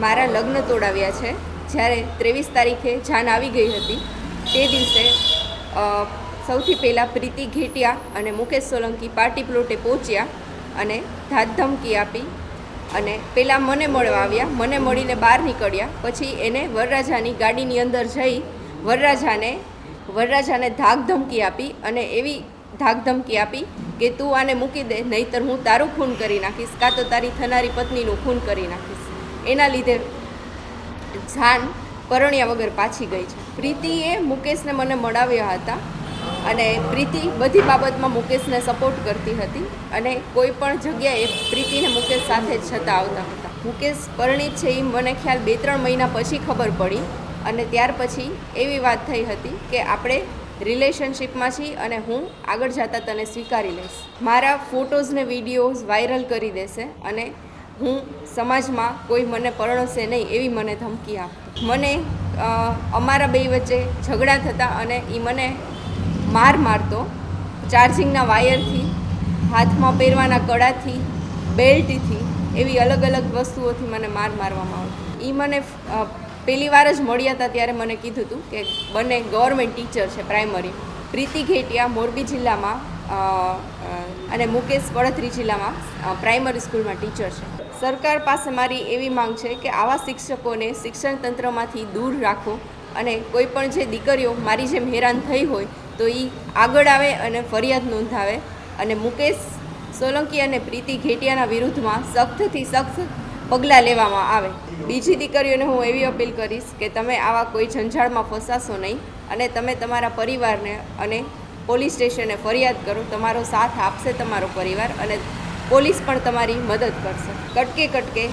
મારા લગ્ન તોડાવ્યા છે. જ્યારે 23 તારીખે જાન આવી ગઈ હતી તે દિવસે સૌથી પહેલાં પ્રીતિ ઘેટિયા અને મુકેશ સોલંકી પાર્ટી પ્લોટે પહોંચ્યા અને ધાકધમકી આપી અને પહેલાં મને મળવા આવ્યા. મને મળીને બહાર નીકળ્યા. પછી એને વરરાજાની ગાડીની અંદર જઈ વરરાજાને ધાકધમકી આપી અને એવી ધાકધમકી આપી કે તું આને મૂકી દે, નહીંતર હું તારું ખૂન કરી નાખીશ, કાં તો તારી થનારી પત્નીનું ખૂન કરી નાખીશ. એના લીધે જાન પરણ્યા વગર પાછી ગઈ છે. પ્રીતિએ મુકેશને મને મળાવ્યા હતા અને પ્રીતિ બધી બાબતમાં મુકેશને સપોર્ટ કરતી હતી અને કોઈ પણ જગ્યાએ પ્રીતિને મુકેશ સાથે જ જતા આવતા હતા. મુકેશ પરણિત છે એ મને ખ્યાલ 2-3 મહિના પછી ખબર પડી અને ત્યાર પછી એવી વાત થઈ હતી કે આપણે રિલેશનશિપમાં છીએ અને હું આગળ જતાં તને સ્વીકારી લઈશ. મારા ફોટોઝને વિડીયોઝ વાયરલ કરી દેશે અને હું સમાજમાં કોઈ મને પરણશે નહીં એવી મને ધમકી આપતો. મને અમારા બે વચ્ચે ઝઘડા થતા અને એ મને મારતો, ચાર્જિંગના વાયરથી, હાથમાં પહેરવાના કડાથી, બેલ્ટથી, એવી અલગ અલગ વસ્તુઓથી મને મારવામાં આવતો. એ મને પહેલી વાર જ મળ્યા હતા ત્યારે મને કીધું હતું કે બંને ગવર્મેન્ટ ટીચર છે પ્રાઇમરી. પ્રીતિ ઘેટિયા મોરબી જિલ્લામાં અને મુકેશ વડોદરા જિલ્લામાં પ્રાઇમરી સ્કૂલમાં ટીચર છે. સરકાર પાસે મારી એવી માંગ છે કે આવા શિક્ષકોને શિક્ષણ તંત્રમાંથી દૂર રાખો અને કોઈ પણ જે દીકરીઓ મારી જેમ હેરાન થઈ હોય તો એ આગળ આવે અને ફરિયાદ નોંધાવે અને મુકેશ સોલંકી અને પ્રીતિ ઘેટિયાના વિરુદ્ધમાં સખ્તથી સખ્ત પગલાં લેવામાં આવે. બીજી દીકરીઓને હું એવી અપીલ કરીશ કે તમે આવા કોઈ જંજાળમાં ફસાશો નહીં અને તમે તમારા પરિવારને અને પોલીસ સ્ટેશને ફરિયાદ કરો. તમારો સાથ આપશે તમારો પરિવાર અને પોલીસ પણ તમારી મદદ કરશે. કટકે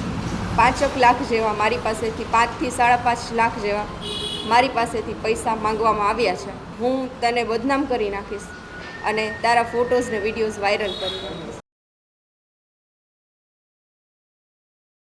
5 લાખ જેવા મારી પાસેથી 5 થી 5.5 લાખ જેવા મારી પાસેથી પૈસા માંગવામાં આવ્યા છે. હું તને બદનામ કરી નાખીશ અને તારા ફોટોઝ ને વિડીયોઝ વાયરલ કરી નાખીશ.